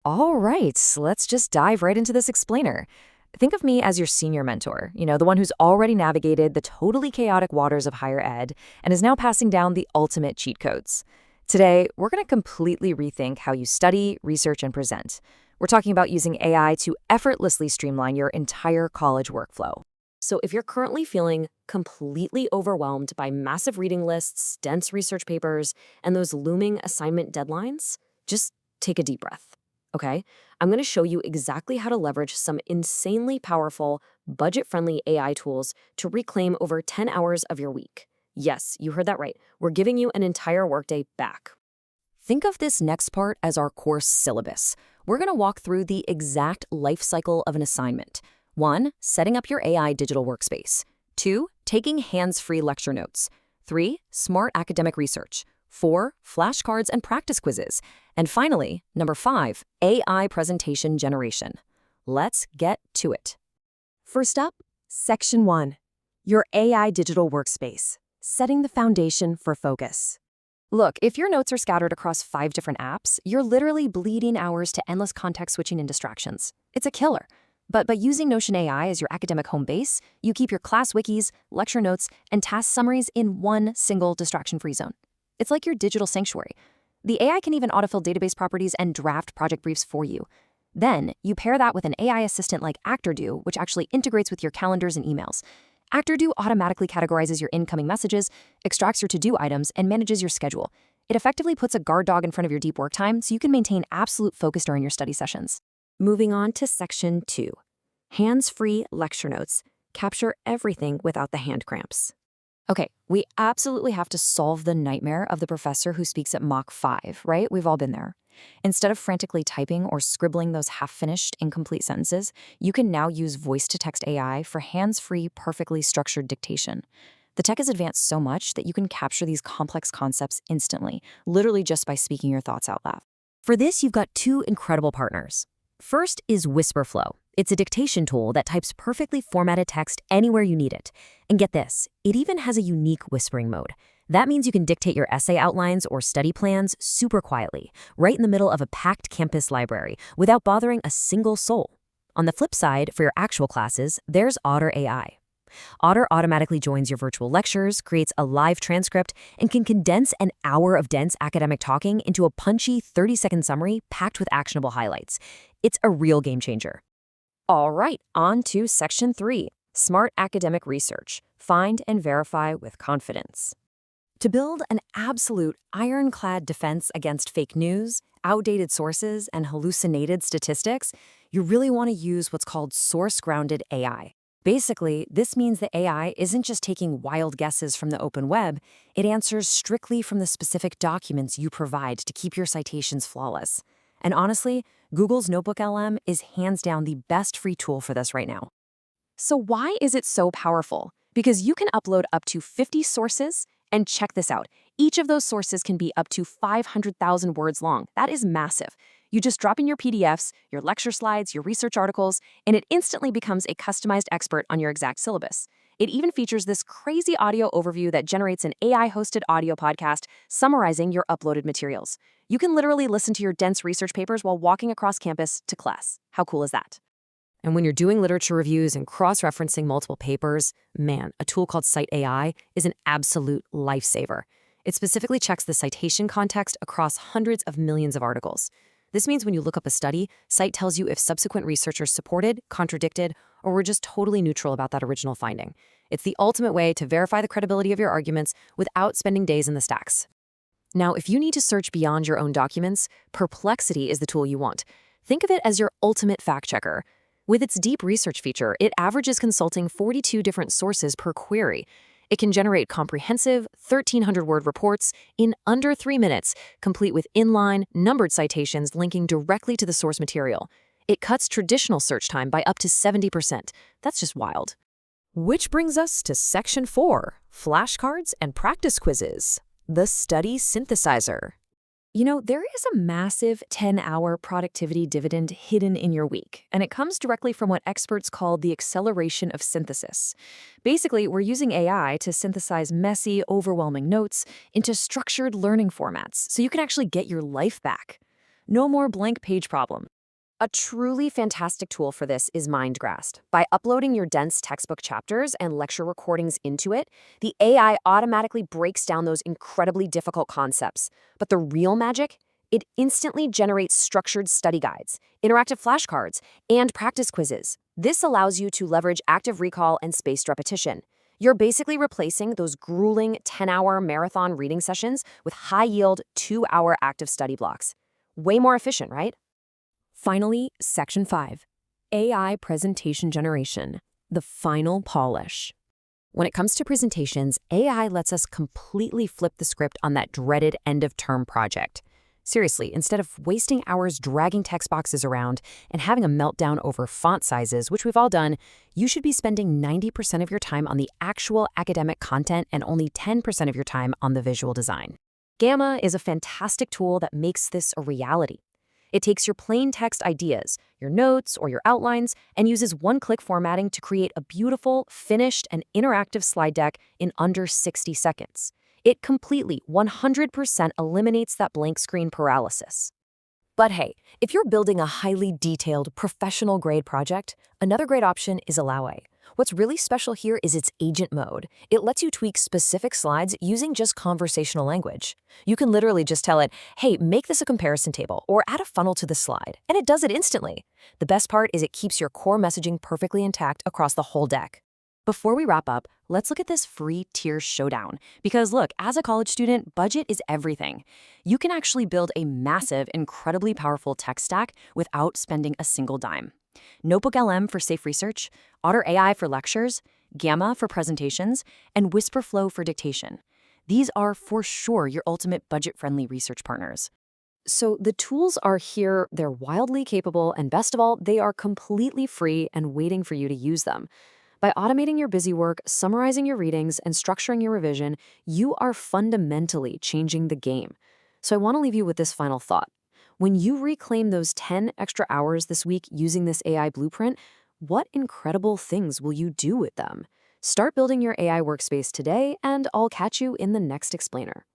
All right, let's just dive right into this explainer. Think of me as your senior mentor, the one who's already navigated the totally chaotic waters of higher ed and is now passing down the ultimate cheat codes. Today, we're going to completely rethink how you study, research, and present. We're talking about using AI to effortlessly streamline your entire college workflow. So if you're currently feeling completely overwhelmed by massive reading lists, dense research papers, and those looming assignment deadlines, just take a deep breath. Okay, I'm going to show you exactly how to leverage some insanely powerful, budget-friendly AI tools to reclaim over 10 hours of your week. Yes, you heard that right. We're giving you an entire workday back. Think of this next part as our course syllabus. We're going to walk through the exact life cycle of an assignment. 1. Setting up your AI digital workspace. 2. Taking hands-free lecture notes. 3. Smart academic research. 4. Flashcards and practice quizzes. And finally, number 5, AI presentation generation. Let's get to it. First up, Section 1, your AI digital workspace, setting the foundation for focus. Look, if your notes are scattered across 5 different apps, you're literally bleeding hours to endless context switching and distractions. It's a killer. But by using Notion AI as your academic home base, you keep your class wikis, lecture notes, and task summaries in one single distraction-free zone. It's like your digital sanctuary. The AI can even autofill database properties and draft project briefs for you. Then, you pair that with an AI assistant like ActorDo, which actually integrates with your calendars and emails. ActorDo automatically categorizes your incoming messages, extracts your to-do items, and manages your schedule. It effectively puts a guard dog in front of your deep work time so you can maintain absolute focus during your study sessions. Moving on to Section 2, hands-free lecture notes. Capture everything without the hand cramps. Okay, we absolutely have to solve the nightmare of the professor who speaks at Mach 5, right? We've all been there. Instead of frantically typing or scribbling those half-finished, incomplete sentences, you can now use voice-to-text AI for hands-free, perfectly structured dictation. The tech has advanced so much that you can capture these complex concepts instantly, literally just by speaking your thoughts out loud. For this, you've got 2 incredible partners. First is WhisperFlow. It's a dictation tool that types perfectly formatted text anywhere you need it. And get this, it even has a unique whispering mode. That means you can dictate your essay outlines or study plans super quietly, right in the middle of a packed campus library, without bothering a single soul. On the flip side, for your actual classes, there's Otter AI. Otter automatically joins your virtual lectures, creates a live transcript, and can condense an hour of dense academic talking into a punchy 30-second summary packed with actionable highlights. It's a real game changer. All right, on to Section 3, Smart Academic Research. Find and verify with confidence. To build an absolute ironclad defense against fake news, outdated sources, and hallucinated statistics, you really want to use what's called source-grounded AI. Basically, this means that AI isn't just taking wild guesses from the open web, it answers strictly from the specific documents you provide to keep your citations flawless. And honestly, Google's Notebook LM is hands down the best free tool for this right now. So why is it so powerful? Because you can upload up to 50 sources, and check this out. Each of those sources can be up to 500,000 words long. That is massive. You just drop in your PDFs, your lecture slides, your research articles, and it instantly becomes a customized expert on your exact syllabus. It even features this crazy audio overview that generates an AI-hosted audio podcast summarizing your uploaded materials. You can literally listen to your dense research papers while walking across campus to class. How cool is that? And when you're doing literature reviews and cross-referencing multiple papers, man, a tool called Cite AI is an absolute lifesaver. It specifically checks the citation context across hundreds of millions of articles. This means when you look up a study, Cite tells you if subsequent researchers supported, contradicted, or were just totally neutral about that original finding. It's the ultimate way to verify the credibility of your arguments without spending days in the stacks. Now, if you need to search beyond your own documents, Perplexity is the tool you want. Think of it as your ultimate fact-checker. With its deep research feature, it averages consulting 42 different sources per query. It can generate comprehensive, 1,300-word reports in under 3 minutes, complete with inline, numbered citations linking directly to the source material. It cuts traditional search time by up to 70%. That's just wild. Which brings us to Section 4, Flashcards and Practice Quizzes, the Study Synthesizer. There is a massive 10-hour productivity dividend hidden in your week, and it comes directly from what experts call the acceleration of synthesis. Basically, we're using AI to synthesize messy, overwhelming notes into structured learning formats so you can actually get your life back. No more blank page problem. A truly fantastic tool for this is MindGrast. By uploading your dense textbook chapters and lecture recordings into it, the AI automatically breaks down those incredibly difficult concepts. But the real magic? It instantly generates structured study guides, interactive flashcards, and practice quizzes. This allows you to leverage active recall and spaced repetition. You're basically replacing those grueling 10-hour marathon reading sessions with high-yield 2-hour active study blocks. Way more efficient, right? Finally, Section 5, AI Presentation Generation, the final polish. When it comes to presentations, AI lets us completely flip the script on that dreaded end-of-term project. Seriously, instead of wasting hours dragging text boxes around and having a meltdown over font sizes, which we've all done, you should be spending 90% of your time on the actual academic content and only 10% of your time on the visual design. Gamma is a fantastic tool that makes this a reality. It takes your plain text ideas, your notes, or your outlines, and uses one-click formatting to create a beautiful, finished, and interactive slide deck in under 60 seconds. It completely, 100% eliminates that blank screen paralysis. But hey, if you're building a highly detailed, professional-grade project, another great option is Allow. What's really special here is its agent mode. It lets you tweak specific slides using just conversational language. You can literally just tell it, hey, make this a comparison table or add a funnel to the slide, and it does it instantly. The best part is it keeps your core messaging perfectly intact across the whole deck. Before we wrap up, let's look at this free tier showdown. Because look, as a college student, budget is everything. You can actually build a massive, incredibly powerful tech stack without spending a single dime. Notebook LM for safe research, Otter AI for lectures, Gamma for presentations, and Whisperflow for dictation. These are for sure your ultimate budget-friendly research partners. So the tools are here, they're wildly capable, and best of all, they are completely free and waiting for you to use them. By automating your busy work, summarizing your readings, and structuring your revision, you are fundamentally changing the game. So I want to leave you with this final thought. When you reclaim those 10 extra hours this week using this AI blueprint, what incredible things will you do with them? Start building your AI workspace today, and I'll catch you in the next explainer.